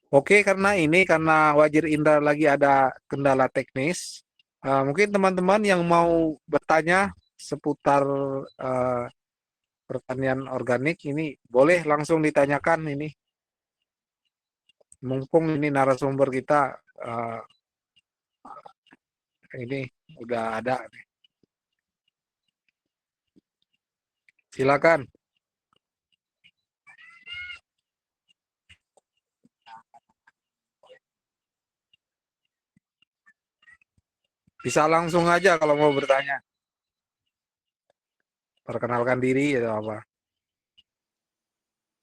Oke, karena Wajir Indra lagi ada kendala teknis, mungkin teman-teman yang mau bertanya seputar eh, pertanian organik ini boleh langsung ditanyakan ini. Mumpung ini narasumber kita eh, ini udah ada. Silakan. Bisa langsung aja kalau mau bertanya. Perkenalkan diri atau apa.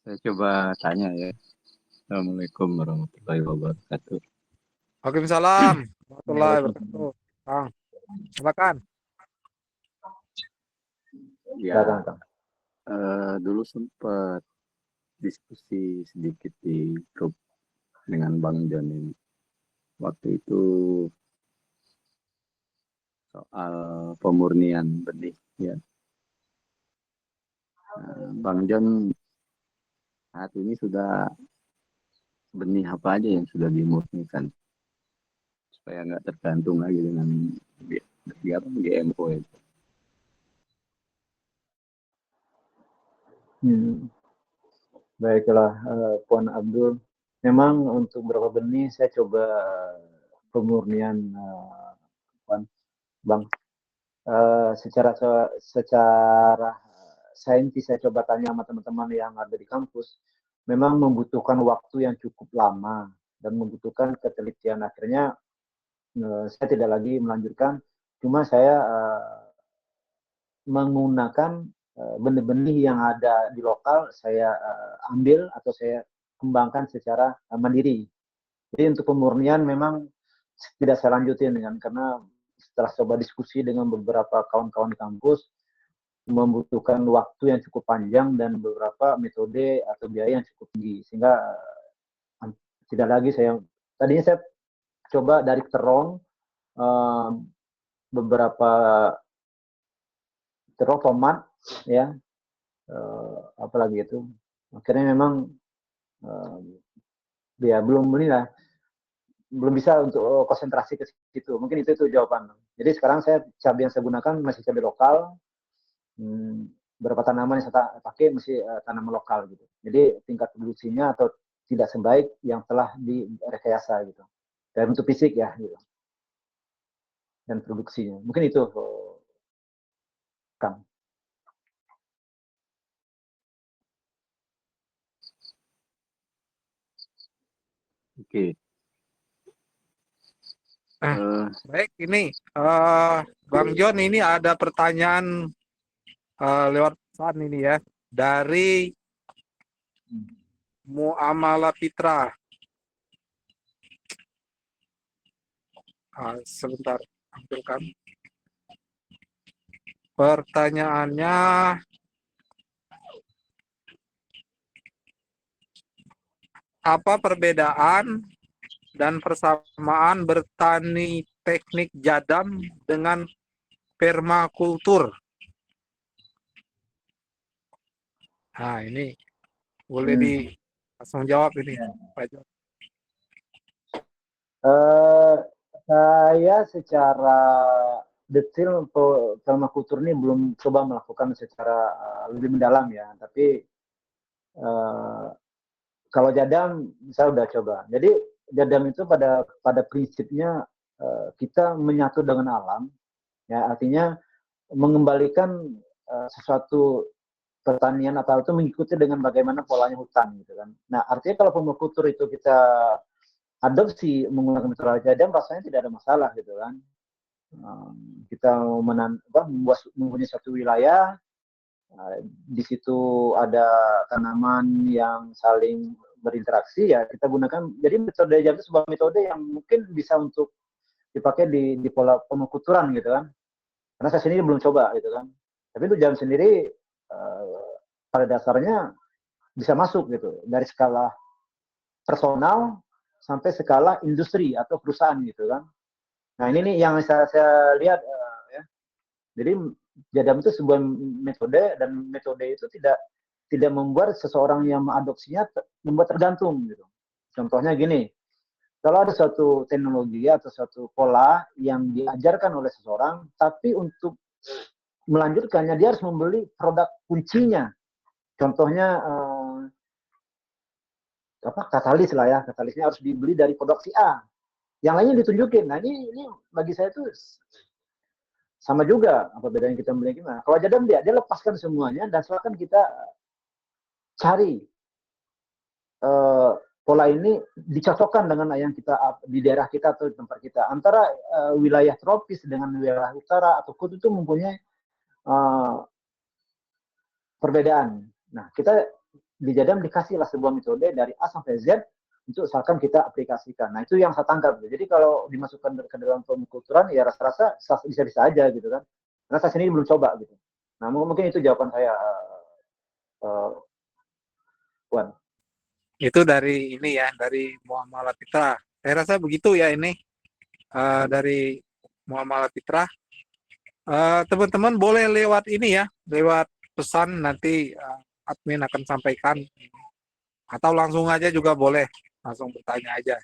Saya coba tanya ya. Assalamualaikum warahmatullahi wabarakatuh. Waalaikumsalam warahmatullahi wabarakatuh. Waalaikumsalam. Bang, silakan. Ya, dulu sempat diskusi sedikit di grup dengan Bang John ini. Waktu itu soal pemurnian benih ya. Bang John saat ini sudah benih apa aja yang sudah dimurnikan supaya nggak tergantung lagi dengan GMO itu. Baiklah, Puan Abdul. Memang untuk beberapa benih saya coba pemurnian, Puan, Bang. Secara saintis saya coba tanya sama teman-teman yang ada di kampus, memang membutuhkan waktu yang cukup lama dan membutuhkan ketelitian. Akhirnya saya tidak lagi melanjutkan, cuma saya menggunakan benih-benih yang ada di lokal, saya ambil atau saya kembangkan secara mandiri. Jadi untuk pemurnian memang tidak saya lanjutin karena setelah coba diskusi dengan beberapa kawan-kawan di kampus, membutuhkan waktu yang cukup panjang dan beberapa metode atau biaya yang cukup tinggi, sehingga tidak lagi tadinya saya coba dari terong, beberapa terong tomat ya, apalagi itu akhirnya memang ya belum bisa untuk konsentrasi ke situ. Mungkin itu jawaban. Jadi sekarang cabai yang saya gunakan masih cabai lokal. Beberapa tanaman yang saya pakai masih tanaman lokal gitu. Jadi tingkat produksinya atau tidak sebaik yang telah direkayasa gitu. Dari bentuk fisik ya gitu. Dan produksinya. Mungkin itu, Kang. Oke. Baik, ini Bang John, ini ada pertanyaan lewat pesan ini ya dari Muamala Fitra. Sebentar, ambilkan. Pertanyaannya, apa perbedaan dan persamaan bertani teknik jadam dengan permakultur? Nah, ini boleh langsung jawab ini, Pak John. Saya secara detail permakultur ini belum coba melakukan secara lebih mendalam ya. Tapi kalau jadam saya udah coba. Jadi jadam itu pada prinsipnya kita menyatu dengan alam, ya artinya mengembalikan sesuatu pertanian atau itu mengikuti dengan bagaimana polanya hutan gitu kan. Nah artinya kalau permakultur itu kita adopsi menggunakan metode jadam, rasanya tidak ada masalah gitu kan. Kita mempunyai satu wilayah, di situ ada tanaman yang saling berinteraksi, ya kita gunakan. Jadi metode jadam itu sebuah metode yang mungkin bisa untuk dipakai di pola permakulturan gitu kan. Karena saya sendiri belum coba gitu kan. Tapi untuk jadam sendiri pada dasarnya bisa masuk gitu dari skala personal sampai skala industri atau perusahaan gitu kan. Nah ini nih yang saya lihat ya. Jadi jadam itu sebuah metode, dan metode itu tidak membuat seseorang yang mengadopsinya membuat tergantung gitu. Contohnya gini, kalau ada suatu teknologi atau suatu pola yang diajarkan oleh seseorang, tapi untuk melanjutkannya dia harus membeli produk kuncinya. Contohnya katalis lah ya, katalisnya harus dibeli dari produk si A. Yang lainnya ditunjukin. Nah ini bagi saya tuh sama juga apa bedanya kita beli gimana. Kalau Jadam dia lepaskan semuanya dan silakan kita cari pola ini dicocokkan dengan yang kita di daerah kita atau di tempat kita. Antara wilayah tropis dengan wilayah utara atau kutub itu mempunyai perbedaan. Nah, kita di Jadam dikasihlah sebuah metode dari A sampai Z untuk misalkan kita aplikasikan. Nah, itu yang saya tangkap. Jadi kalau dimasukkan ke dalam pemikulturan, ya rasa-rasa bisa-bisa aja gitu kan. Karena saya sendiri belum coba gitu. Nah, mungkin itu jawaban saya, Wan. Itu dari ini ya, dari Muamalah Fitrah. Saya rasa begitu ya ini dari Muamalah Fitrah. Teman-teman boleh lewat ini ya, lewat pesan nanti admin akan sampaikan. Atau langsung aja juga boleh, langsung bertanya aja.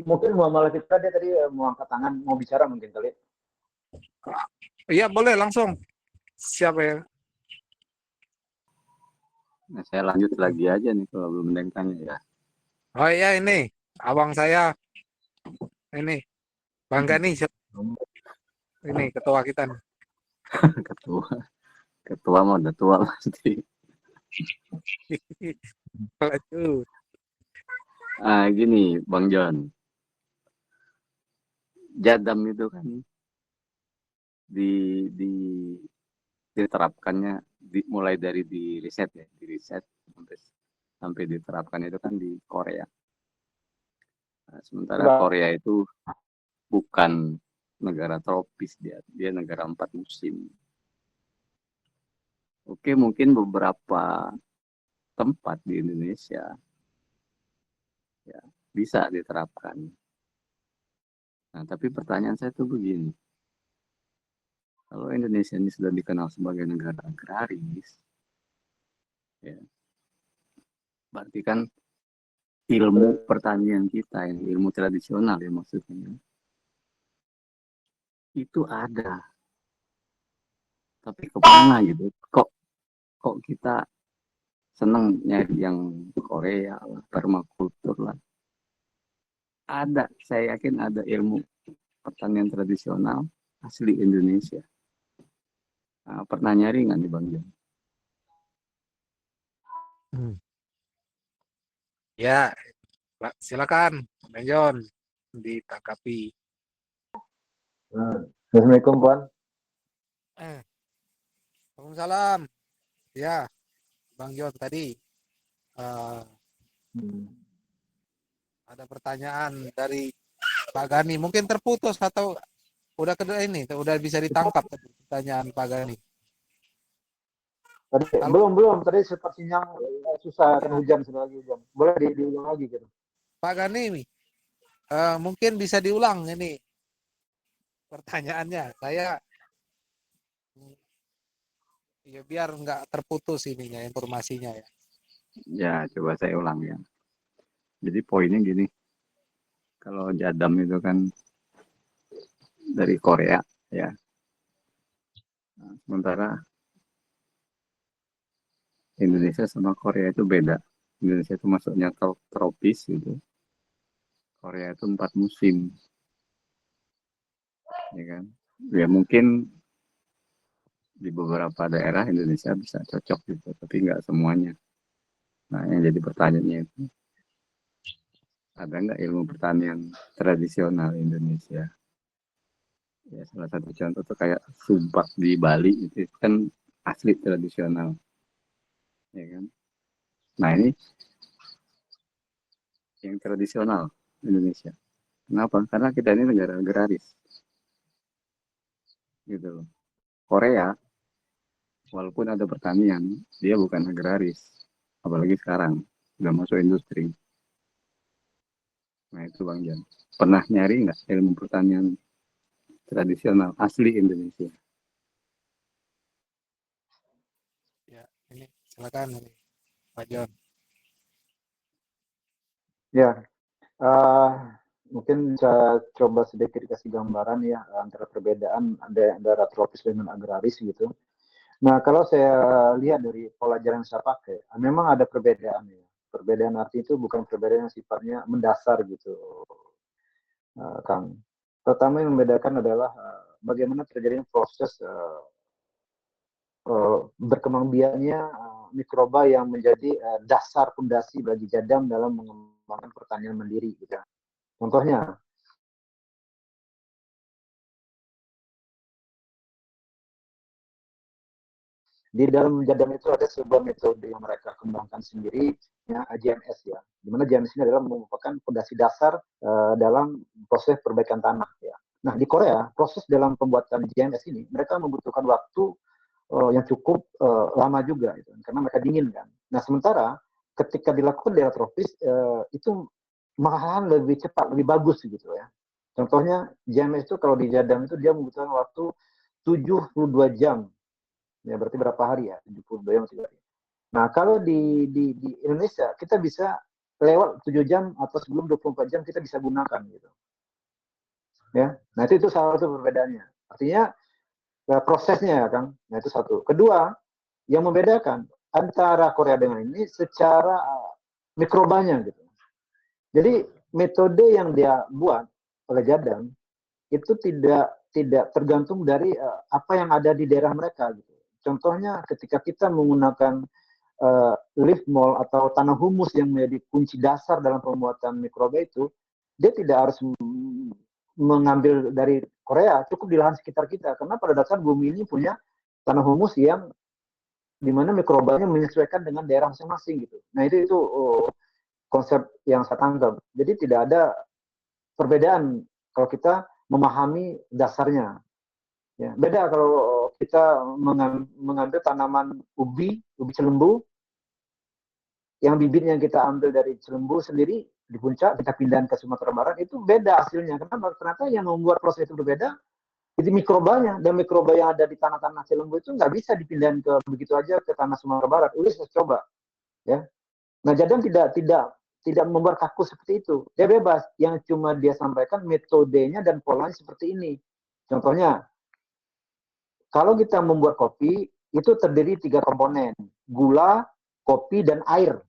Mungkin Muamalah kita dia tadi mau angkat tangan, mau bicara mungkin kali. Iya boleh langsung. Siapa ya? Nah, saya lanjut lagi aja nih kalau belum ada yang tanya ya. Oh iya ini, abang saya. Ini, Bang Gani. Ini ketua kita nih. Ketua mah udah tua pasti. Lanjut. Gini, Bang John. Jadam itu kan diterapkannya mulai dari di riset sampai diterapkan itu kan di Korea. Nah, sementara Korea itu bukan negara tropis, dia negara 4 musim. Oke, mungkin beberapa tempat di Indonesia ya bisa diterapkan. Nah, tapi pertanyaan saya tuh begini. Kalau Indonesia ini sudah dikenal sebagai negara agraris, ya, berarti kan ilmu pertanian kita, ilmu tradisional ya maksudnya, itu ada. Tapi kemana gitu? Kok kita seneng nyari yang Korea lah, permakultur lah. Ada, saya yakin ada ilmu pertanian tradisional asli Indonesia. Nah, pernah nyari nggak nih Bang John? Ya, silakan Bang John ditangkapi. Assalamualaikum, Puan. Waalaikumsalam. Ya, Bang John tadi ada pertanyaan dari Pak Gani. Mungkin terputus atau udah bisa ditangkap pertanyaan Pak Gani. Belum. Tadi sepertinya susah karena hujan lagi hujan. Boleh diulang lagi gitu. Pak Gani, mungkin bisa diulang ini pertanyaannya. Saya ya biar nggak terputus ininya informasinya ya. Ya, coba saya ulang ya. Jadi poinnya gini, kalau Jadam itu kan dari Korea ya. Nah, sementara Indonesia sama Korea itu beda. Indonesia itu masuknya tropis gitu. Korea itu 4 musim. Ya kan? Ya mungkin di beberapa daerah Indonesia bisa cocok gitu, tapi nggak semuanya. Nah, yang jadi pertanyaannya itu, ada nggak ilmu pertanian tradisional Indonesia? Ya, salah satu contoh tuh kayak subak di Bali itu kan asli tradisional. Ya kan? Nah, ini yang tradisional Indonesia. Kenapa? Karena kita ini negara agraris. Gitu loh. Korea, walaupun ada pertanian, dia bukan agraris. Apalagi sekarang, udah masuk industri. Nah itu Bang Jan. Pernah nyari nggak ilmu pertanian tradisional asli Indonesia? Ya, ini silakan Pak John. Ya, eh, mungkin saya coba sedikit kasih gambaran ya antara perbedaan antara tropis dengan agraris gitu. Nah, kalau saya lihat dari pola jalan yang saya pakai, memang ada perbedaan ya. Perbedaan arti itu bukan perbedaan yang sifatnya mendasar gitu, Kang. Pertama yang membedakan adalah bagaimana terjadinya proses berkembang biaknya mikroba yang menjadi dasar fondasi bagi Jadam dalam mengembangkan pertanian mandiri gitu. Contohnya, di dalam Jadam itu ada sebuah metode yang mereka kembangkan sendiri, ya, JMS ya. Di mana JMS ini adalah merupakan fondasi dasar dalam proses perbaikan tanah ya. Nah, di Korea, proses dalam pembuatan JMS ini mereka membutuhkan waktu yang cukup lama juga gitu, karena mereka dingin kan. Nah, sementara ketika dilakukan di daerah tropis itu malahan lebih cepat, lebih bagus gitu ya. Contohnya JMS itu kalau di Jadam itu dia membutuhkan waktu 72 jam. Ya, berarti berapa hari ya? 72 jam, 3 hari. Nah, kalau di Indonesia kita bisa lewat 7 jam atau sebelum 24 jam kita bisa gunakan gitu. Ya. Nah, itu salah satu perbedaannya. Artinya prosesnya ya, Kang. Nah, itu satu. Kedua, yang membedakan antara Korea dengan ini secara mikrobanya gitu. Jadi metode yang dia buat oleh Jadam itu tidak tergantung dari apa yang ada di daerah mereka gitu. Contohnya ketika kita menggunakan leaf mold atau tanah humus yang menjadi kunci dasar dalam pembuatan mikroba itu, dia tidak harus mengambil dari Korea, cukup di lahan sekitar kita karena pada dasar bumi ini punya tanah humus yang dimana mikrobanya menyesuaikan dengan daerah masing-masing gitu. Nah itu konsep yang saya tangkap. Jadi tidak ada perbedaan kalau kita memahami dasarnya. Ya, beda kalau kita mengambil tanaman ubi celembu, yang bibitnya kita ambil dari Cilembu sendiri di puncak kita pindahin ke Sumatera Barat itu beda hasilnya. Kenapa? Ternyata yang membuat proses itu berbeda itu mikrobanya, dan mikroba yang ada di tanah-tanah Cilembu itu nggak bisa dipindahin ke begitu aja ke tanah Sumatera Barat. Udah saya coba, ya. Nah, Jadam tidak membuat kaku seperti itu. Dia bebas. Yang cuma dia sampaikan metodenya dan polanya seperti ini. Contohnya, kalau kita membuat kopi itu terdiri 3 komponen, gula, kopi, dan air.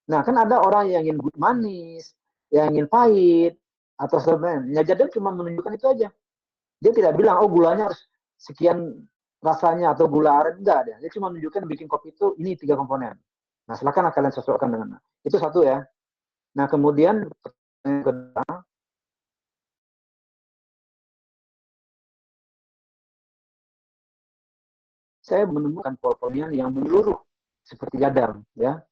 Nah, kan ada orang yang ingin manis, yang ingin pahit, atau sebenarnya. Jadam cuma menunjukkan itu aja. Dia tidak bilang, oh gulanya harus sekian rasanya atau gula aren. Enggak ada. Dia cuma menunjukkan bikin kopi itu ini 3 komponen. Nah, silakan kalian sesuaikan dengan. Itu satu ya. Nah, kemudian saya menemukan pertanian yang menyeluruh seperti Jadam ya.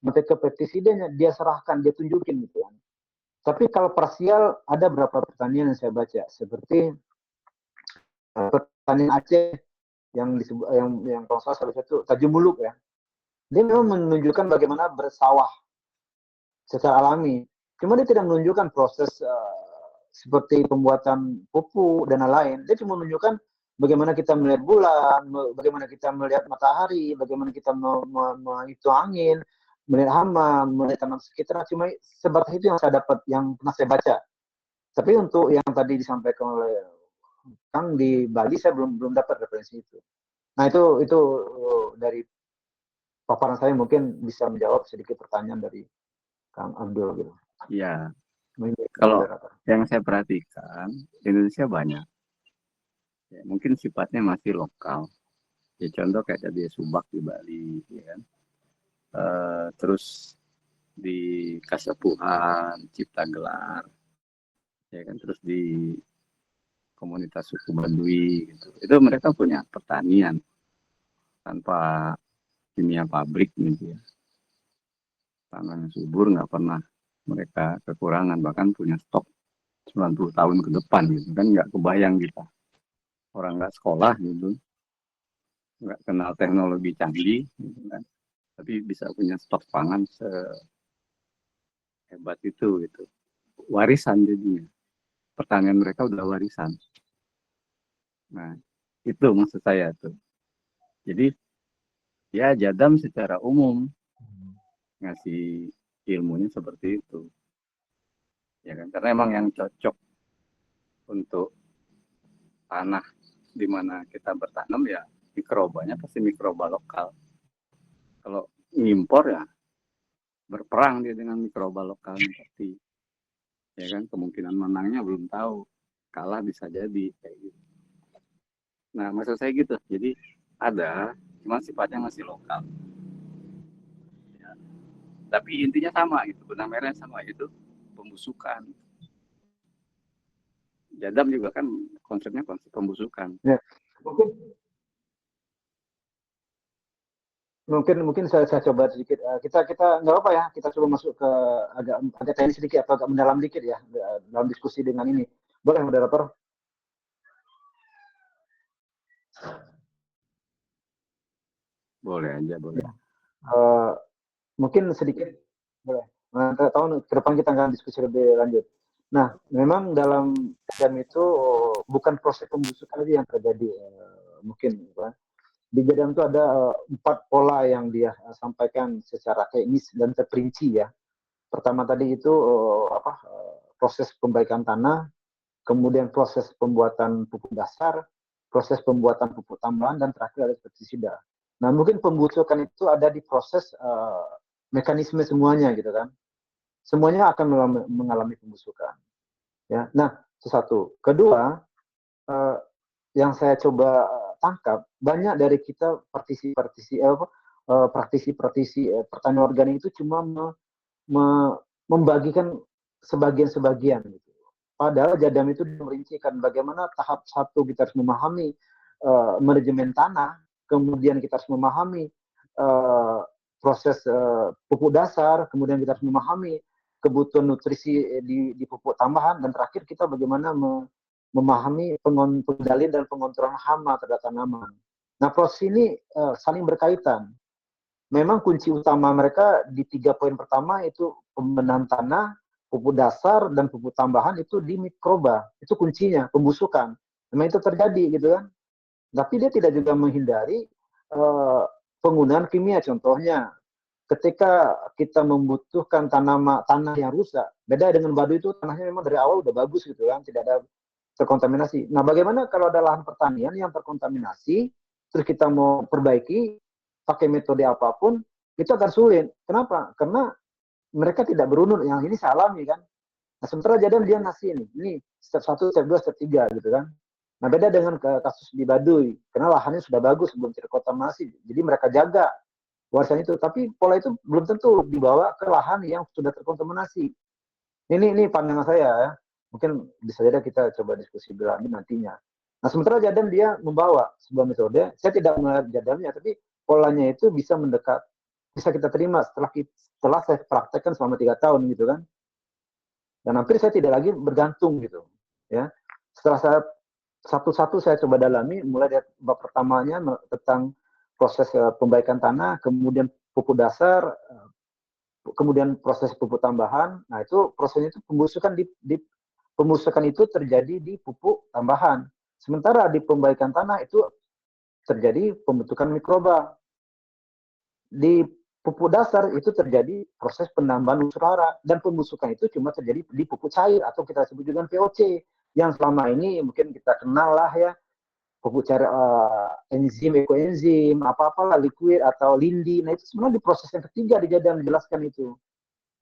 Mereka pestisidanya dia serahkan, dia tunjukin gitu ya. Tapi kalau parsial ada beberapa pertanian yang saya baca seperti pertanian Aceh yang disebut yang kalau salah satu Tanjung Muluk ya. Dia memang menunjukkan bagaimana bersawah secara alami. Cuma dia tidak menunjukkan proses seperti pembuatan pupuk dan lain-lain. Dia cuma menunjukkan bagaimana kita melihat bulan, bagaimana kita melihat matahari, bagaimana kita menghitung angin, melihat hama, melihat tanam sekitar. Cuma sebatas itu yang saya dapat, yang pernah saya baca. Tapi untuk yang tadi disampaikan oleh Kang di Bali, saya belum dapat referensi itu. Nah itu dari paparan saya mungkin bisa menjawab sedikit pertanyaan dari Kang Abdul gitu. Ya, kalau yang saya perhatikan Indonesia banyak, ya, mungkin sifatnya masih lokal. Ya, contoh kayak tadi Subak di Bali, ya kan. Terus di Kasepuhan, Cipta Gelar, ya kan. Terus di komunitas suku Baduy, gitu. Itu mereka punya pertanian tanpa kimia pabrik gitu ya. Tanah yang subur, nggak pernah mereka kekurangan, bahkan punya stok 90 tahun ke depan gitu kan. Nggak kebayang kita, orang nggak sekolah gitu, nggak kenal teknologi canggih gitu kan, tapi bisa punya stok pangan sehebat itu gitu. Warisan jadinya, pertanian mereka udah warisan. Nah itu maksud saya tuh. Jadi ya Jadam secara umum ngasih ilmunya seperti itu. ya kan? Karena emang yang cocok untuk tanah di mana kita bertanam ya mikrobanya pasti mikroba lokal. Kalau ngimpor ya berperang dia dengan mikroba lokalnya pasti, ya kan? Kemungkinan menangnya belum tahu, kalah bisa jadi kayak gitu. Nah maksud saya gitu, jadi ada, cuma sifatnya masih lokal. Ya. Tapi intinya sama gitu, benang merah sama itu pembusukan. Jadam juga kan konsepnya konsep pembusukan. Ya, mungkin saya coba sedikit. Kita nggak apa ya, kita coba masuk ke agak teknis sedikit atau agak mendalam dikit ya dalam diskusi dengan ini. Boleh moderator? Boleh aja, boleh. Uh, mungkin sedikit boleh. Nah, tahun ke depan kita akan diskusi lebih lanjut. Nah, memang dalam jadam itu bukan proses pembusukan aja yang terjadi, mungkin. Di jadam itu ada 4 pola yang dia sampaikan secara teknis dan terperinci ya. Pertama tadi itu proses pembaikan tanah, kemudian proses pembuatan pupuk dasar, proses pembuatan pupuk tambahan, dan terakhir ada pestisida. Nah, mungkin pembusukan itu ada di proses mekanisme semuanya gitu kan. Semuanya akan mengalami pembusukan. Ya. Nah, itu satu. Kedua, yang saya coba tangkap, banyak dari kita praktisi pertanian organik itu cuma membagikan sebagian-sebagian gitu. Padahal jadam itu merincikan bagaimana tahap satu kita harus memahami manajemen tanah, kemudian kita harus memahami proses pupuk dasar, kemudian kita harus memahami kebutuhan nutrisi di pupuk tambahan, dan terakhir kita bagaimana memahami pengendalian dan pengontrolan hama terhadap tanaman. Nah, proses ini saling berkaitan. Memang kunci utama mereka di 3 poin pertama itu pembenahan tanah, pupuk dasar, dan pupuk tambahan itu di mikroba. Itu kuncinya, pembusukan. Memang itu terjadi gitu kan. Tapi dia tidak juga menghindari penggunaan kimia. Contohnya, ketika kita membutuhkan tanah yang rusak, beda dengan Baduy itu tanahnya memang dari awal udah bagus gitu kan, tidak ada terkontaminasi. Nah, bagaimana kalau ada lahan pertanian yang terkontaminasi, terus kita mau perbaiki, pakai metode apapun, itu akan sulit. Kenapa? Karena mereka tidak berunut. Yang ini saya alami kan. Nah, sementara jadam dia ngasih ini step 1, step 2, step 3 gitu kan. Nah, beda dengan kasus di Baduy, karena lahannya sudah bagus sebelum terkontaminasi. Jadi mereka jaga warisan itu. Tapi pola itu belum tentu dibawa ke lahan yang sudah terkontaminasi. Ini pandangan saya ya. Mungkin bisa jadi kita coba diskusi lebih nantinya. Nah, sementara jadam dia membawa sebuah metode. Saya tidak melihat jadamnya, tapi polanya itu bisa mendekat, bisa kita terima setelah saya praktekkan selama 3 tahun gitu kan. Dan hampir saya tidak lagi bergantung gitu. Ya, setelah saya satu-satu saya coba dalami, mulai dari bab pertamanya tentang proses pembaikan tanah, kemudian pupuk dasar, kemudian proses pupuk tambahan. Nah, itu prosesnya itu pembusukan itu terjadi di pupuk tambahan. Sementara di pembaikan tanah itu terjadi pembentukan mikroba. Di pupuk dasar itu terjadi proses penambahan unsur hara, dan pembusukan itu cuma terjadi di pupuk cair atau kita sebut dengan VOC yang selama ini mungkin kita kenal lah ya, pupuk cair enzim, ekoenzim, apa-apalah liquid atau lindi. Nah, itu sebenarnya di proses yang ketiga di jadam menjelaskan itu.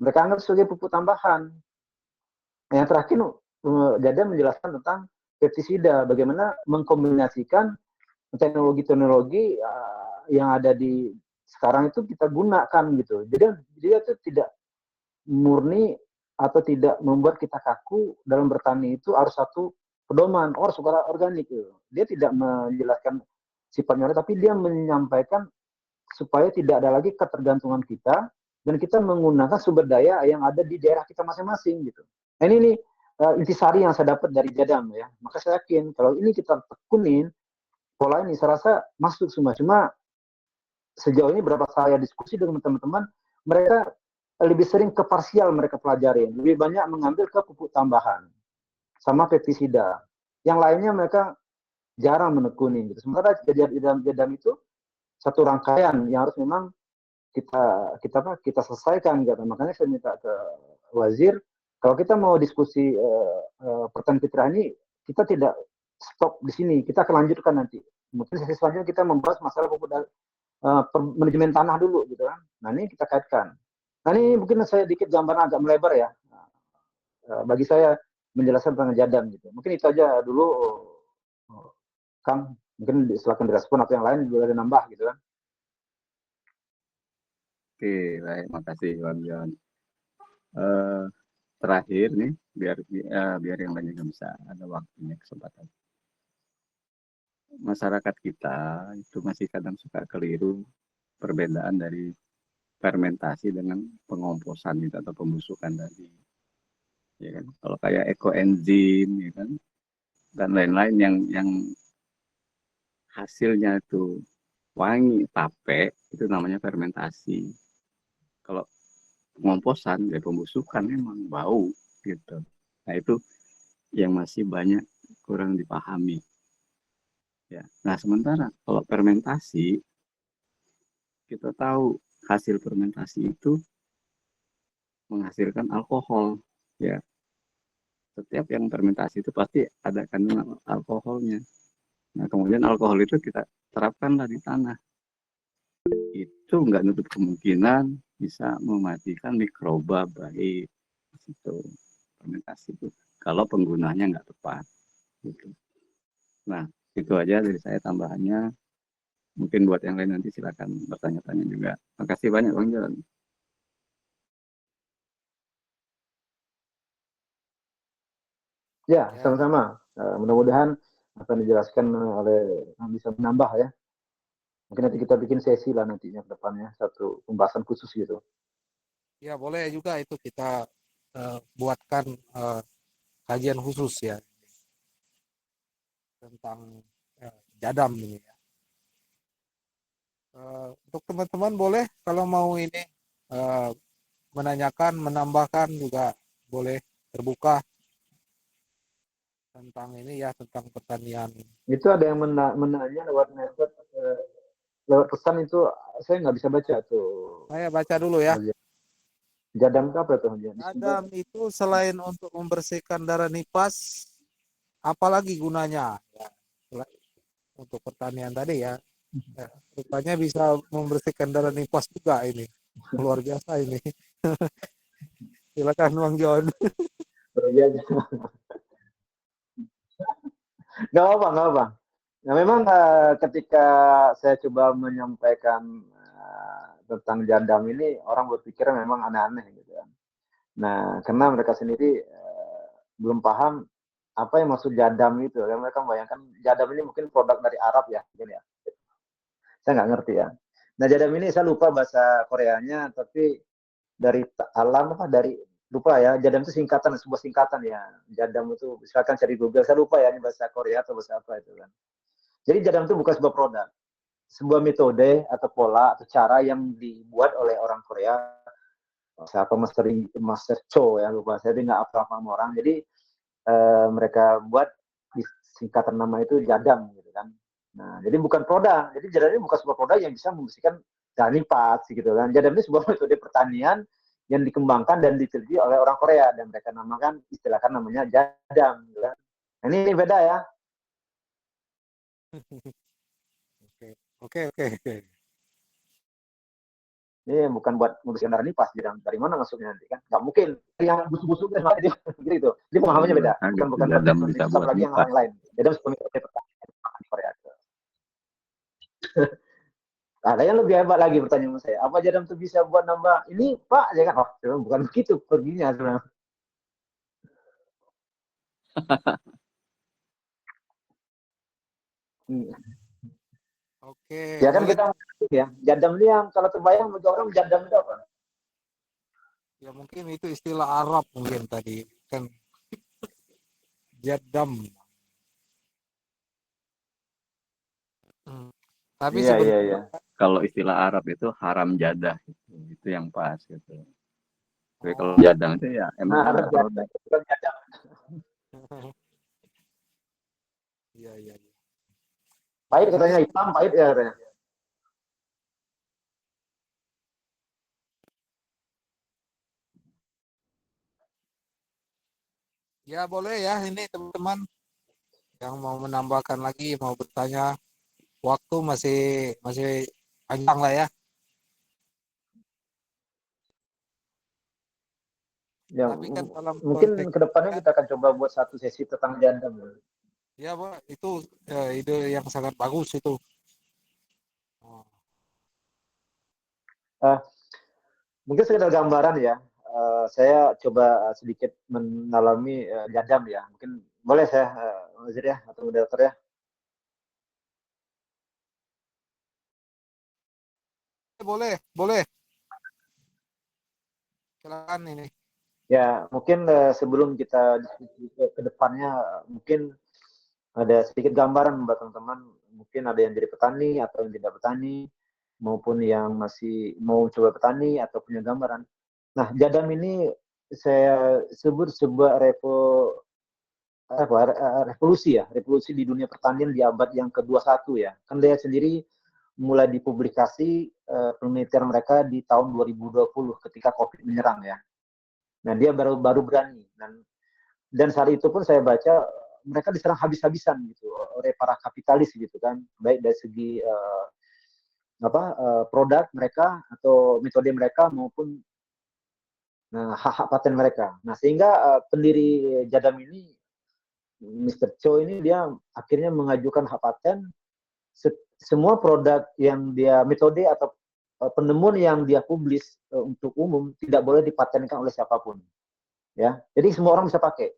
Mereka anggap sebagai pupuk tambahan. Nah, yang terakhir jadam menjelaskan tentang pestisida, bagaimana mengkombinasikan teknologi-teknologi yang ada di sekarang itu kita gunakan gitu. Jadi dia itu tidak murni atau tidak membuat kita kaku dalam bertani itu harus satu pedoman suara organik gitu. Dia tidak menjelaskan sifatnya, tapi dia menyampaikan supaya tidak ada lagi ketergantungan kita dan kita menggunakan sumber daya yang ada di daerah kita masing-masing gitu. Nah, ini intisari yang saya dapat dari jadam ya. Maka saya yakin kalau ini kita tekunin pola ini, saya rasa masuk semua. Cuma sejauh ini berapa saya diskusi dengan teman-teman, mereka lebih sering ke parsial mereka pelajari, lebih banyak mengambil ke pupuk tambahan sama pestisida. Yang lainnya mereka jarang menekuni gitu. Sementara jadam itu satu rangkaian yang harus memang kita selesaikan gitu. Makanya saya minta ke Wazir Kalau kita mau diskusi pertanian fitrah ini, kita tidak stop di sini, kita akan lanjutkan nanti. Mungkin sesi selanjutnya kita membahas masalah manajemen tanah dulu gitu kan. Nah ini kita kaitkan. Nah ini mungkin saya sedikit gambaran agak melebar ya. Bagi saya menjelaskan tentang jadam gitu. Mungkin itu aja dulu, Kang. Mungkin silakan direspon atau yang lain juga ada nambah gitu kan. Oke, baik, makasih Bang John. Terakhir nih, biar yang lainnya bisa ada waktunya, kesempatan. Masyarakat kita itu masih kadang suka keliru perbedaan dari fermentasi dengan pengomposan itu atau pembusukan tadi. Ya kan? Kalau kayak ekoenzim, ya kan, dan lain-lain yang hasilnya itu wangi, tape, itu namanya fermentasi. Kalau pengomposan, ya pembusukan memang bau gitu. Nah itu yang masih banyak kurang dipahami. Ya. Nah sementara kalau fermentasi, kita tahu hasil fermentasi itu menghasilkan alkohol. Ya, setiap yang fermentasi itu pasti ada kandungan alkoholnya. Nah kemudian alkohol itu kita terapkanlah di tanah. Itu nggak nutup kemungkinan bisa mematikan mikroba baik itu fermentasi itu kalau penggunanya nggak tepat gitu. Nah itu aja dari saya tambahannya, mungkin buat yang lain nanti silakan bertanya-tanya juga. Makasih banyak Bang John. Ya, Ya, sama-sama. Mudah-mudahan apa yang dijelaskan oleh bisa menambah ya. Mungkin nanti kita bikin sesi lah nantinya ke depannya, satu pembahasan khusus gitu. ya boleh juga itu kita buatkan kajian khusus ya tentang jadam ini ya. Untuk teman-teman boleh kalau mau ini eh, menanyakan, menambahkan juga boleh terbuka tentang ini ya, tentang pertanian. Itu ada yang menanya lewat network, lewat pesan itu saya nggak bisa baca tuh. Saya baca dulu ya. Jadam itu apa tuh? Jadam itu selain untuk membersihkan darah nipas, apalagi gunanya? Ya, untuk pertanian tadi ya. Ya, rupanya bisa membersihkan darah nipas juga ini. Luar biasa ini. Silakan Bang John. Nggak apa, nggak apa. Nah, memang ketika saya coba menyampaikan tentang jadam ini, orang berpikir memang aneh-aneh gitu kan. Nah, karena mereka sendiri belum paham apa yang maksud jadam itu. Karena mereka membayangkan jadam ini mungkin produk dari Arab ya, mungkin ya. Saya nggak ngerti ya. Nah, jadam ini saya lupa bahasa Koreanya, tapi dari alam apa dari lupa ya. Jadam itu singkatan, sebuah singkatan ya. Jadam itu misalkan cari Google, saya lupa ya ini bahasa Korea atau bahasa apa itu kan. Jadi jadam itu bukan sebuah produk, sebuah metode atau pola atau cara yang dibuat oleh orang Korea. Siapa Master Cho ya lupa saya nggak apa-apa sama orang. Jadi mereka buat di singkatan nama itu jadam gitu kan. Nah, jadi bukan produk. Jadi jadam ini bukan sebuah produk yang bisa membersihkan lipat gitu kan. Jadam ini sebuah metode pertanian yang dikembangkan dan diteliti oleh orang Korea dan mereka namakan istilahkan namanya jadam gitu kan. Nah, ini beda ya. Oke, oke, oke. Ini bukan buat membersihkan darah nipas, dari mana masuknya nanti kan? Nggak mungkin yang busuk-busuk kan gitu. Jadi pemahamannya beda. Agak Bukan jadam metode bisa itu sama buat lagi yang lipat. lain. Jadam sebuah metode pertanian di Korea. Ada yang lebih hebat lagi pertanyaan saya. Apa jadam itu bisa buat nambah ini Pak? Ya kan? Oh, bukan begitu perginya sebenarnya. Oke, Ya kan boleh. kita ya. Jadam ini yang kalau terbayang bagi orang jadam itu apa? Ya mungkin itu istilah Arab mungkin tadi kan jadam. Hmm. Tapi Iya, iya, sebenarnya iya. Kalau istilah Arab itu haram jadah, itu yang pas gitu. Tapi kalau oh jadang itu ya emang Nah, ada ada jadam, produk. bukan jadam. iya iya iya. Pahit Ya katanya mungkin hitam, pahit ya katanya. Ya boleh ya, ini teman-teman yang mau menambahkan lagi, mau bertanya, waktu masih masih panjang lah ya. Ya, Tapi kan dalam mungkin konteks ini kedepannya kan, kita akan coba buat satu sesi tentang jadam. ya Pak, itu ide yang sangat bagus itu. Oh, Eh, Mungkin sekedar gambaran ya. Saya coba sedikit mengalami jadam ya. Mungkin boleh saya, Wazir ya, atau moderator ya. boleh, boleh. Silakan ini. Ya, mungkin sebelum kita diskusi ke depannya, mungkin ada sedikit gambaran buat teman-teman. Mungkin ada yang jadi petani atau yang tidak petani, maupun yang masih mau coba petani atau punya gambaran. Nah, jadam ini saya sebut sebuah revolusi ya, revolusi di dunia pertanian di abad yang ke-21 ya. Kan dia sendiri mulai dipublikasi penelitian mereka di tahun 2020 ketika COVID menyerang ya. Nah, dia baru baru berani dan saat itu pun saya baca mereka diserang habis-habisan gitu oleh para kapitalis gitu kan, baik dari segi produk mereka atau metode mereka maupun hak-hak paten mereka. Nah, sehingga pendiri Jadam ini Mr. Cho ini dia akhirnya mengajukan hak paten semua produk yang dia metode atau penemuan yang dia publis untuk umum tidak boleh dipatenkan oleh siapapun ya. Jadi semua orang bisa pakai.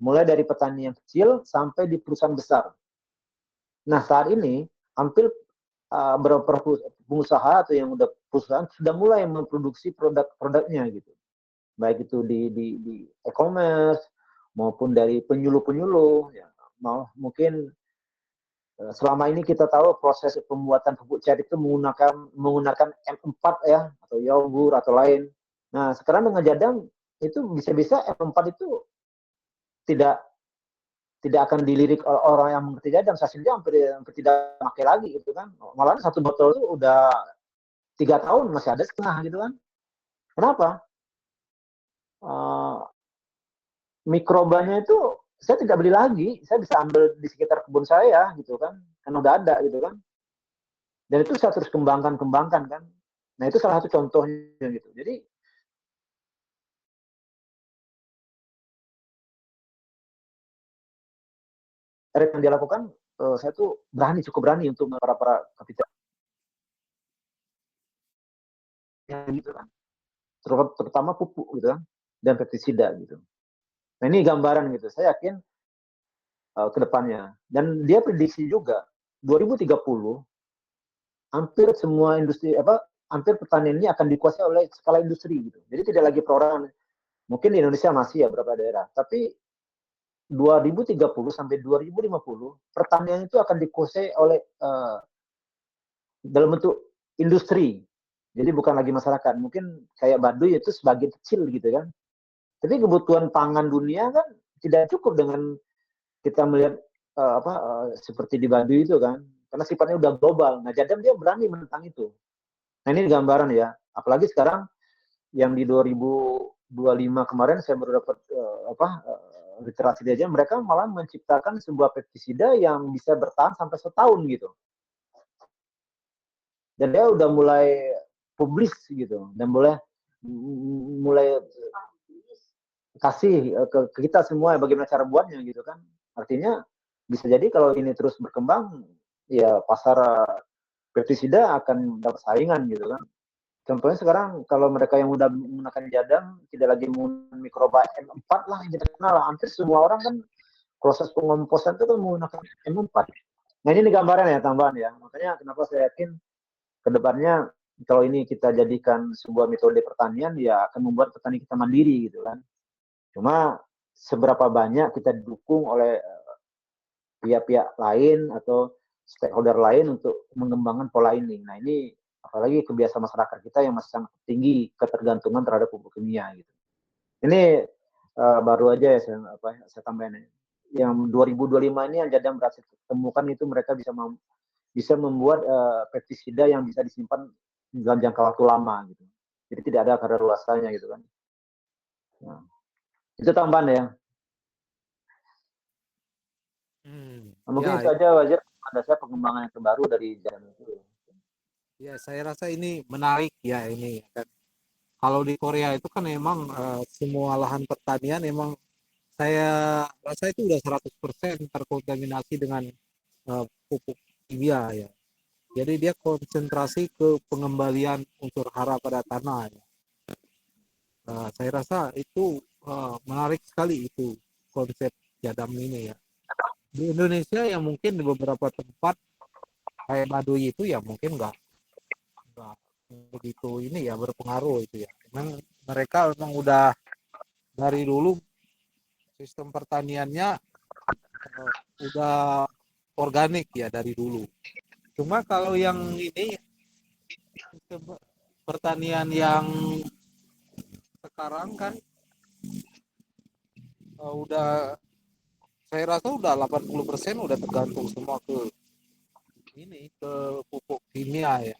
Mulai dari petani yang kecil sampai di perusahaan besar. Nah, saat ini hampir beberapa pengusaha atau yang udah perusahaan sudah mulai memproduksi produk-produknya gitu. Baik itu di e-commerce maupun dari penyuluh-penyuluh ya. Mungkin selama ini kita tahu proses pembuatan pupuk cair itu menggunakan M4 ya atau yogur atau lain. Nah, sekarang dengan jadam itu bisa-bisa M4 itu tidak tidak akan dilirik orang yang mengerti jadam. Hasilnya hampir tidak pakai lagi gitu kan. Malah satu botol itu udah 3 tahun masih ada setengah gitu kan. Kenapa? Uh, Mikrobanya itu saya tidak beli lagi, saya bisa ambil di sekitar kebun saya gitu kan, kan udah ada gitu kan. Dan itu saya terus kembangkan kan. Nah, itu salah satu contohnya gitu. Jadi yang dia lakukan, saya tuh cukup berani untuk para kapitalis gitu kan. Terutama pupuk gitu kan dan pestisida gitu. Nah, ini gambaran gitu. Saya yakin ke depannya. Dan dia prediksi juga 2030 hampir semua industri hampir pertanian ini akan dikuasai oleh skala industri gitu. Jadi tidak lagi perorangan. Mungkin di Indonesia masih ya beberapa daerah, tapi 2030 sampai 2050 pertanian itu akan dikuasai oleh dalam bentuk industri. Jadi bukan lagi masyarakat. Mungkin kayak Baduy itu sebagian kecil gitu kan. Tapi kebutuhan pangan dunia kan tidak cukup dengan kita melihat seperti di Baduy itu kan. Karena sifatnya udah global. Nah, Jadam dia berani menentang itu. Nah, ini gambaran ya. Apalagi sekarang yang di 2025 kemarin saya baru dapat literasi aja, mereka malah menciptakan sebuah pestisida yang bisa bertahan sampai setahun gitu. Dan dia udah mulai publis gitu dan mulai kasih ke kita semua bagaimana cara buatnya gitu kan. Artinya bisa jadi kalau ini terus berkembang ya pasar pestisida akan dapat saingan gitu kan. Contohnya sekarang kalau mereka yang udah menggunakan jadam tidak lagi menggunakan mikroba M4 lah yang terkenal lah. Hampir semua orang kan proses pengomposan itu kan menggunakan M4. Nah, ini gambaran ya tambahan ya. Makanya kenapa saya yakin kedepannya kalau ini kita jadikan sebuah metode pertanian ya akan membuat petani kita mandiri gitu kan. Cuma seberapa banyak kita didukung oleh pihak-pihak lain atau stakeholder lain untuk mengembangkan pola ini. Nah, ini apalagi kebiasaan masyarakat kita yang masih sangat tinggi ketergantungan terhadap pupuk kimia gitu. Ini baru aja ya saya tambahin. Yang 2025 ini yang Jadam berhasil temukan itu mereka bisa membuat pestisida yang bisa disimpan dalam jangka waktu lama gitu. Jadi tidak ada kadaluarsanya gitu kan. Nah, itu tambahan ya. Mungkin Ya, itu aja wajar pada saya pengembangan yang terbaru dari jadam itu. ya saya rasa ini menarik ya ini. Dan kalau di Korea itu kan emang semua lahan pertanian emang saya rasa itu udah 100% terkontaminasi dengan pupuk kimia ya. Jadi dia konsentrasi ke pengembalian unsur hara pada tanah ya. Saya rasa itu menarik sekali itu konsep jadam ini ya. Di Indonesia yang mungkin di beberapa tempat kayak Baduy itu ya mungkin nggak begitu ini ya berpengaruh itu ya. Memang mereka memang udah dari dulu sistem pertaniannya udah organik ya dari dulu. Cuma kalau yang ini sistem pertanian yang sekarang kan udah saya rasa udah 80% udah tergantung semua ke ini ke pupuk kimia ya.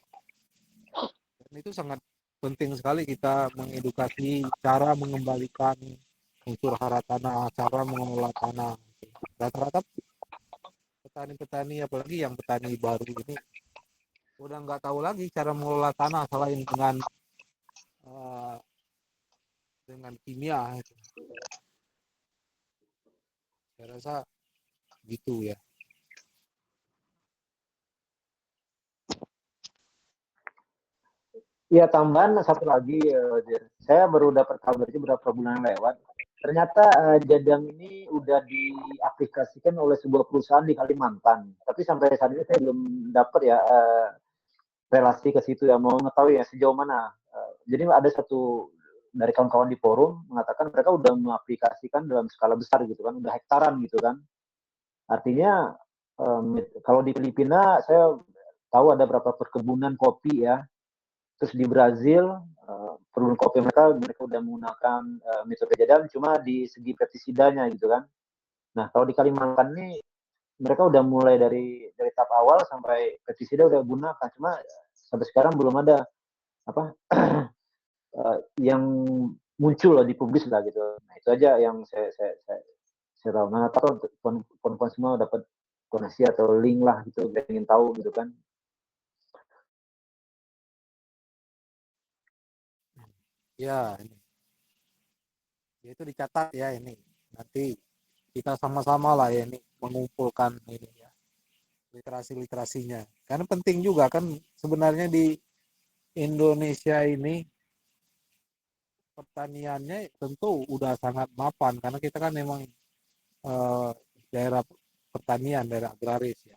Dan itu sangat penting sekali kita mengedukasi cara mengembalikan unsur hara tanah, cara mengelola tanah. Rata-rata petani-petani apalagi yang petani baru ini udah nggak tahu lagi cara mengelola tanah selain uh, dengan kimia. Saya rasa gitu ya. Iya, tambahan satu lagi, saya baru dapat kabar itu beberapa bulan lewat. Ternyata jadam ini udah diaplikasikan oleh sebuah perusahaan di Kalimantan. Tapi sampai saat ini saya belum dapat ya relasi ke situ ya, mau mengetahui ya sejauh mana. Jadi ada satu dari kawan-kawan di forum mengatakan mereka udah mengaplikasikan dalam skala besar gitu kan, udah hektaran gitu kan. Artinya kalau di Filipina saya tahu ada beberapa perkebunan kopi ya. Terus di Brazil perkebunan kopi mereka udah menggunakan metode jadam cuma di segi pestisidanya gitu kan. Nah kalau di Kalimantan ini mereka udah mulai dari tahap awal sampai pestisida udah gunakan cuma sampai sekarang belum ada apa yang muncul lah dipublis lah gitu. Nah itu aja yang saya tahu. Nah atau teman-teman semua dapat koneksi atau link lah gitu, ingin tahu gitu kan. Ya, itu dicatat ya ini. Nanti kita sama-sama lah ya ini mengumpulkan ini ya literasi-literasinya. Karena penting juga kan sebenarnya di Indonesia ini pertaniannya tentu udah sangat mapan karena kita kan memang eh, daerah pertanian, daerah agraris ya.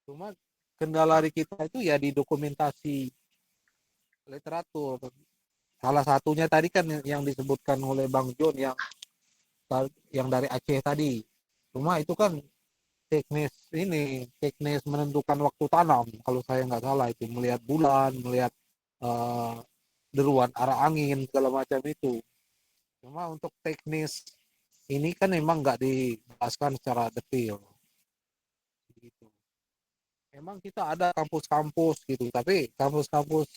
Cuma kendala di kita itu ya di dokumentasi literatur. Salah satunya tadi kan yang disebutkan oleh Bang John yang dari Aceh tadi. Cuma itu kan teknis menentukan waktu tanam kalau saya nggak salah itu melihat bulan, melihat uh, deruan arah angin segala macam itu. Cuma untuk teknis ini kan memang nggak dibahaskan secara detail gitu. Memang kita ada kampus-kampus gitu, tapi kampus-kampus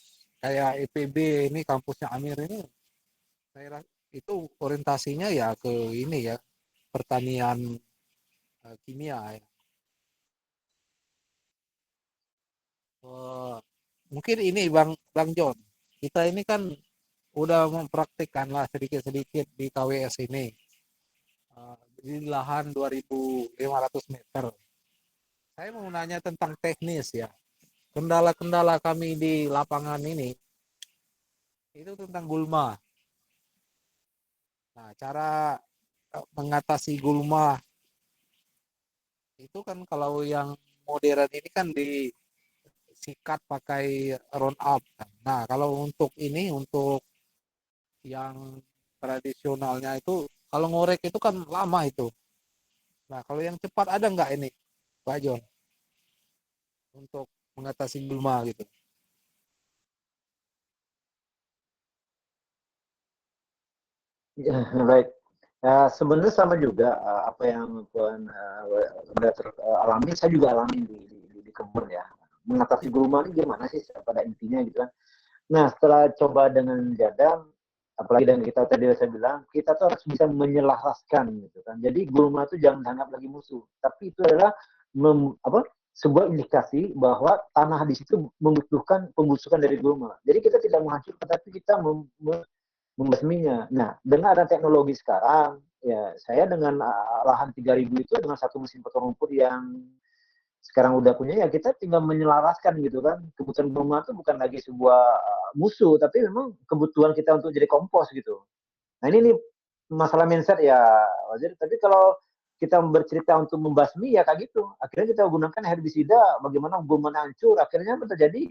kayak IPB ini kampusnya Amir ini saya itu orientasinya ya ke ini ya pertanian kimia ya. Uh, Mungkin ini Bang John, kita ini kan udah mempraktikkan lah sedikit-sedikit di KWS ini di lahan 2.500 meter. Saya mau nanya tentang teknis ya. Kendala-kendala kami di lapangan ini itu tentang gulma. Nah, cara mengatasi gulma itu kan kalau yang modern ini kan disikat pakai round up. Nah, kalau untuk ini untuk yang tradisionalnya itu kalau ngorek itu kan lama itu. Nah, kalau yang cepat ada nggak ini, Pak John, untuk mengatasi gulma gitu? Ya, baik. Ya, sebenarnya sama juga apa yang Tuhan udah alami, saya juga alami di kebun ya. Mengatasi gulma ini gimana sih pada intinya gitu kan. Nah, setelah coba dengan jadam, apalagi dengan kita tadi saya bilang, kita tuh harus bisa menyelaraskan gitu kan. Jadi gulma itu jangan dianggap lagi musuh, tapi itu adalah sebuah indikasi bahwa tanah di situ membutuhkan pembusukan dari gulma. Jadi kita tidak menghancurkan, tapi kita membasminya. Nah, dengan ada teknologi sekarang, ya saya dengan lahan 3.000 itu dengan satu mesin potong rumput yang sekarang udah punya, ya kita tinggal menyelaraskan gitu kan. Kebutuhan gulma itu bukan lagi sebuah musuh, tapi memang kebutuhan kita untuk jadi kompos gitu. Nah ini nih masalah mindset ya Wazir. Tapi kalau kita bercerita untuk membasmi ya kayak gitu. Akhirnya kita gunakan herbisida, bagaimana gulma hancur. Akhirnya terjadi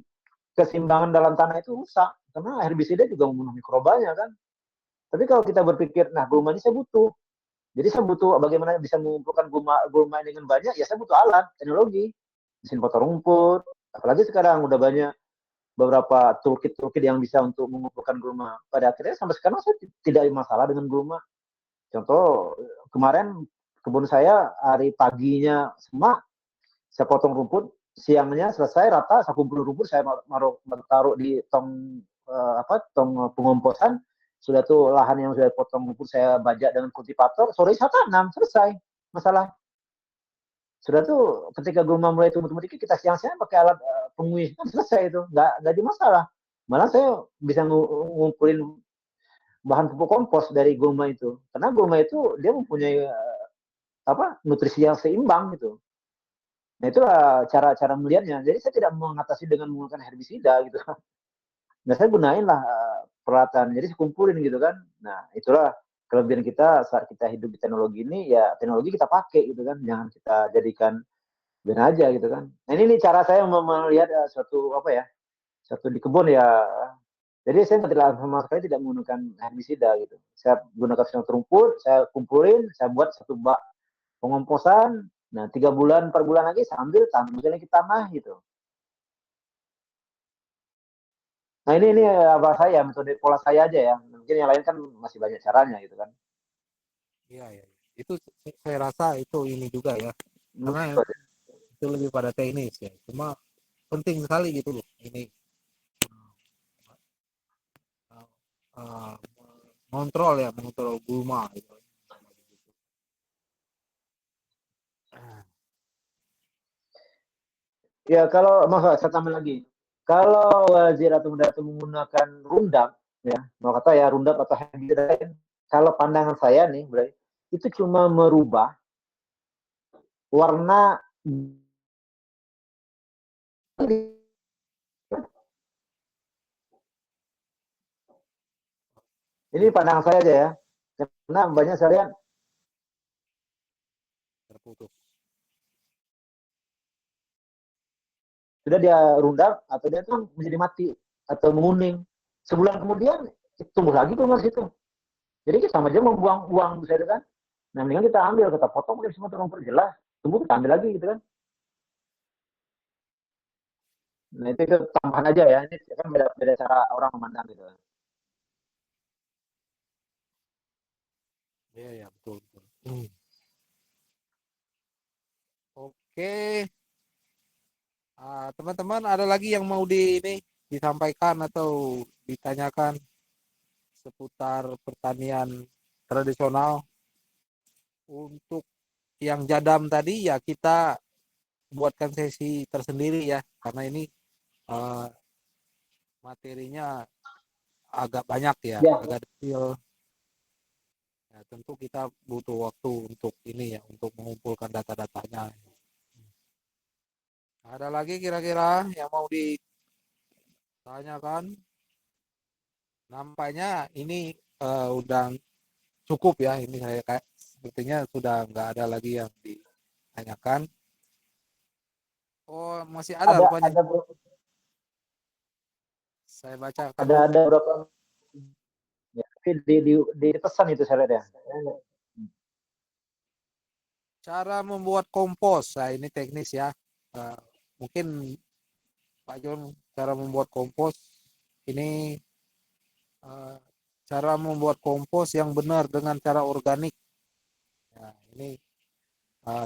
keseimbangan dalam tanah itu rusak. Karena herbisida juga membunuh mikrobanya kan. Tapi kalau kita berpikir, nah gulma ini saya butuh. Jadi saya butuh bagaimana bisa mengumpulkan gulma dengan banyak, ya saya butuh alat, teknologi. Mesin potong rumput. Apalagi sekarang udah banyak beberapa toolkit yang bisa untuk mengumpulkan gulma. Pada akhirnya sampai sekarang saya tidak ada masalah dengan gulma. Contoh kemarin kebun saya hari paginya semak, saya potong rumput, siangnya selesai rata, saya kumpul rumput, saya taruh di tong pengomposan. Sudah tuh lahan yang sudah potong rumput saya bajak dengan kultivator, sore saya tanam, selesai masalah. Sudah tuh ketika gulma mulai tumbuh dikit, kita siang-siang pakai alat penguis, kan selesai itu, nggak ada masalah. Malah saya bisa ngumpulin bahan pupuk kompos dari gulma itu, karena gulma itu dia mempunyai nutrisi yang seimbang gitu. Nah itulah cara-cara melihatnya. Jadi saya tidak mengatasi dengan menggunakan herbisida gitu. Nah saya gunain lah peralatan, jadi saya kumpulin gitu kan. Nah itulah kelebihan kita saat kita hidup di teknologi ini, ya teknologi kita pakai gitu kan, jangan kita jadikan benar aja gitu kan. Nah ini nih cara saya melihat suatu di kebun ya. Jadi saya tidak sama sekali tidak menggunakan herbisida gitu. Saya gunakan sinar rumput, saya kumpulin, saya buat satu bak pengomposan. Nah 3 bulan 4 bulan lagi saya ambil tanam lagi tanah gitu. Nah ini apa saya metode pola saya aja ya. Mungkin yang lain kan masih banyak caranya gitu kan. Iya, iya. Itu saya rasa itu ini juga ya. Karena itu lebih pada teknis ya. Cuma penting sekali gitu loh. Ini uh, mengontrol gulma gitu. Ya kalau saya tambah lagi. Kalau Wazir atau Mendatu menggunakan rundap, ya, mau kata ya rundap atau herbisida, kalau pandangan saya nih, berarti itu cuma merubah warna. Ini pandangan saya aja ya, karena banyak saya lihat Terputus. sudah dia rundap atau dia tuh menjadi mati atau menguning. Sebulan kemudian tumbuh lagi tuh mas itu. Jadi kita sama aja membuang uang bisa kan. Nah mendingan kita ambil, kita potong udah semua rumput jelas, tumbuh kita ambil lagi gitu kan. Nah itu tambahan aja ya, ini kan beda cara orang memandang gitu. Iya, ya, betul, betul. Oke. Teman-teman ada lagi yang mau disampaikan atau ditanyakan seputar pertanian tradisional? Untuk yang jadam tadi ya kita buatkan sesi tersendiri ya, karena ini uh, materinya agak banyak ya, Ya, agak detail. Ya, tentu kita butuh waktu untuk ini ya, untuk mengumpulkan data-datanya. Ada lagi kira-kira yang mau ditanyakan? Nampaknya ini udah cukup ya. Ini saya kayak sepertinya sudah nggak ada lagi yang ditanyakan. Oh, masih ada rupanya. ada Saya bacakan dulu. ada berapa ya, di pesan itu saya lihat ya. Cara membuat kompos. Nah, ini teknis ya. Mungkin Pak John, cara membuat kompos ini cara membuat kompos yang benar dengan cara organik. Nah, ini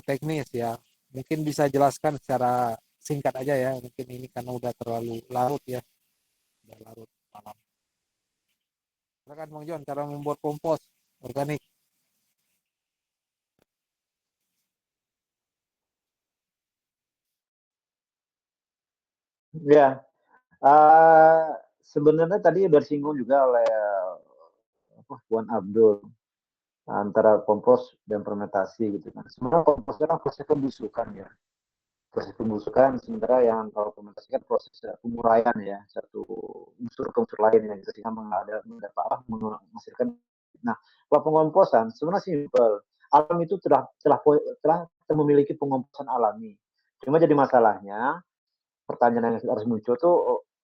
teknis ya. Mungkin bisa jelaskan secara singkat aja ya. Mungkin ini karena udah terlalu larut ya. Udah larut malam. Silakan Bang John, cara membuat kompos organik. Ya, eh, sebenarnya tadi udah disinggung juga oleh Puan Abdul antara kompos dan fermentasi gitu kan. Sebenarnya kompos kan proses pembusukan ya, proses pembusukan, sementara yang kalau fermentasi kan proses penguraian ya, satu unsur ke unsur lain yang sehingga menghasilkan. Nah, kalau pengomposan sebenarnya simpel. Alam itu telah memiliki pengomposan alami. Cuma jadi masalahnya pertanyaan yang harus muncul tuh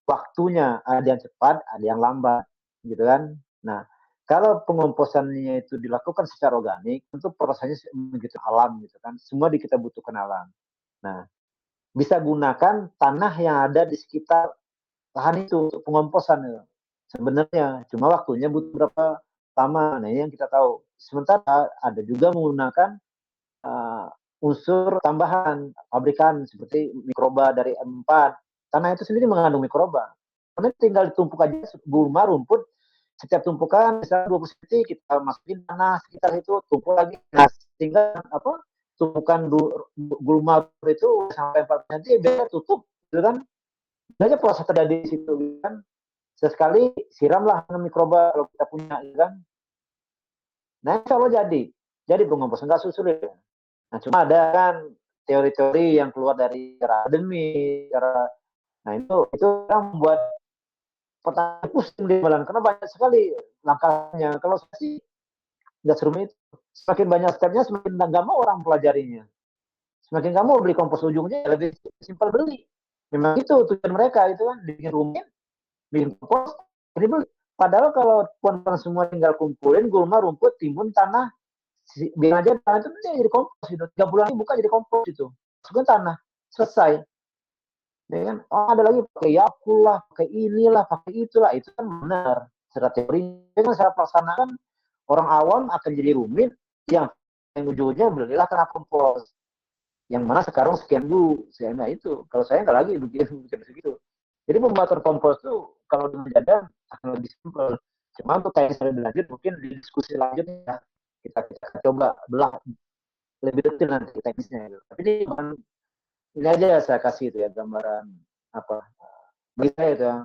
waktunya, ada yang cepat, ada yang lambat, gitu kan. Nah, kalau pengomposannya itu dilakukan secara organik, tentu prosesnya begitu alam, gitu kan. Semua kita butuhkan alam. Nah, bisa gunakan tanah yang ada di sekitar lahan itu untuk pengomposan ya. Sebenarnya, cuma waktunya butuh berapa lama. Nah, ini yang kita tahu. Sementara ada juga menggunakan uh, unsur tambahan pabrikan seperti mikroba dari M4. Tanah itu sendiri mengandung mikroba. Karena tinggal ditumpuk aja gulma rumput, setiap tumpukan misalnya 20 cm kita masukin tanah sekitar itu tumpuk lagi. Nah, sehingga apa? Tumpukan gulma itu sampai 4 cm biar tutup, gitu kan? Banyak proses terjadi di situ, gitu kan? Sesekali siramlah dengan mikroba kalau kita punya, gitu kan? Nah, insya Allah jadi pengomposan nggak sulit. Nah, cuma ada kan teori-teori yang keluar dari cara akademik, cara nah itu yang membuat pertanyaan pusing di malam karena banyak sekali langkahnya. Kalau saya sih nggak serumit itu. Semakin banyak stepnya, semakin nggak mau orang pelajarinya. Semakin nggak mau beli kompos ujungnya lebih simpel beli. Memang itu tujuan mereka itu kan bikin rumit, bikin kompos, jadi beli. Padahal kalau puan-puan semua tinggal kumpulin gulma, rumput, timun, tanah, biar aja tanah itu jadi kompos gitu. 3 bulan buka jadi kompos itu. Masukin tanah, selesai. Ya kan? Oh, ada lagi pakai Yakul lah, pakai inilah, pakai itulah. Itu kan benar. Secara teori, dengan secara pelaksanaan orang awam akan jadi rumit yang ujungnya belilah kena kompos. Yang mana sekarang sekian dulu, saya itu. Kalau saya nggak lagi bikin segitu. Jadi pembuatan kompos tuh kalau menjaga akan lebih simpel. Cuma untuk kayak lebih lanjut mungkin di diskusi lanjutnya kita coba belah lebih detail nanti teknisnya. Gitu. Tapi ini aja saya kasih itu ya gambaran apa bagi saya itu ya.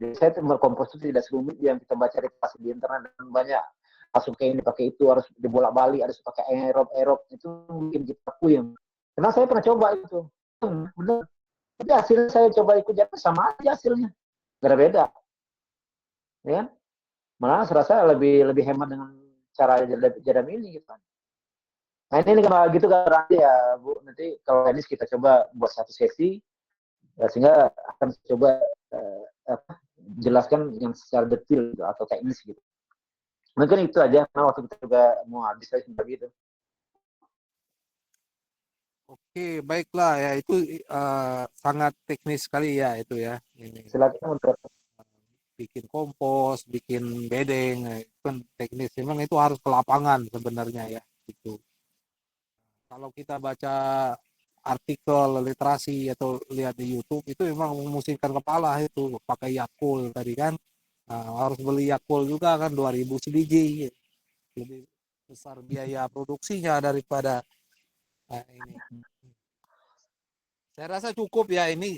Jadi saya berkompos itu tidak serumit yang kita baca di internet dan banyak langsung kayak ini pakai itu harus dibolak balik harus pakai aerob itu mungkin kita puyeng. Karena saya pernah coba itu benar. Tapi hasilnya saya coba ikut jadi sama aja hasilnya gak ada beda ya kan? Malah serasa lebih lebih hemat dengan cara jadam ini gitu kan. Nah ini kalau gitu kan ya Bu, nanti kalau ini kita coba buat satu sesi ya, sehingga akan coba uh, apa, jelaskan yang secara detail gitu, atau teknis gitu. Mungkin itu aja, karena waktu kita juga mau habis lagi begitu. Oke, baiklah ya itu sangat teknis sekali ya itu ya. Ini Silakan untuk bikin kompos, bikin bedeng, itu kan teknis. Memang itu harus ke lapangan sebenarnya ya. Itu. Kalau kita baca artikel literasi atau lihat di YouTube itu memang memusingkan kepala itu pakai Yakult tadi kan. Nah, harus beli Yakult juga kan 2000 sebiji. Lebih besar biaya produksinya daripada ini. Saya rasa cukup ya ini.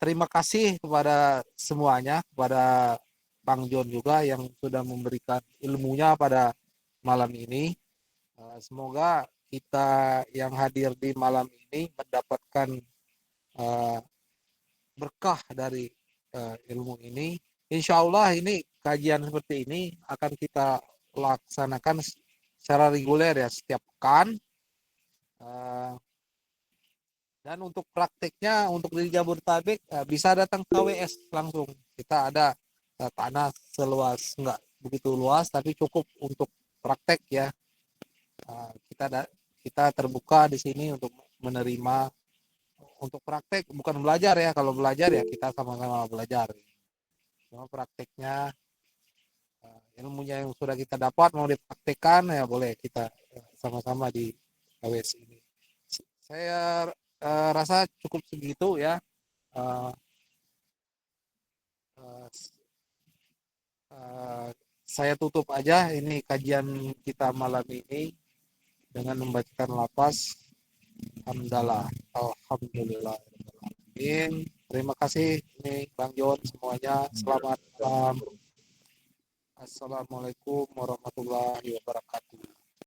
Terima kasih kepada semuanya, kepada Bang John juga yang sudah memberikan ilmunya pada malam ini. Semoga kita yang hadir di malam ini mendapatkan uh, berkah dari ilmu ini. Insya Allah ini kajian seperti ini akan kita laksanakan secara reguler ya setiap pekan. Uh, dan untuk prakteknya untuk di Jabodetabek bisa datang ke KWS langsung. Kita ada tanah seluas enggak begitu luas tapi cukup untuk praktek ya. Kita terbuka di sini untuk menerima untuk praktek bukan belajar ya. Kalau belajar ya kita sama-sama belajar. Cuma prakteknya ilmunya yang sudah kita dapat mau dipraktekkan ya boleh kita sama-sama di KWS ini. Saya rasa cukup segitu ya. Uh, uh, saya tutup aja ini kajian kita malam ini dengan membacakan lapas hamdalah alhamdulillah. Terima kasih ini Bang Jon semuanya. Selamat malam. Assalamualaikum warahmatullahi wabarakatuh.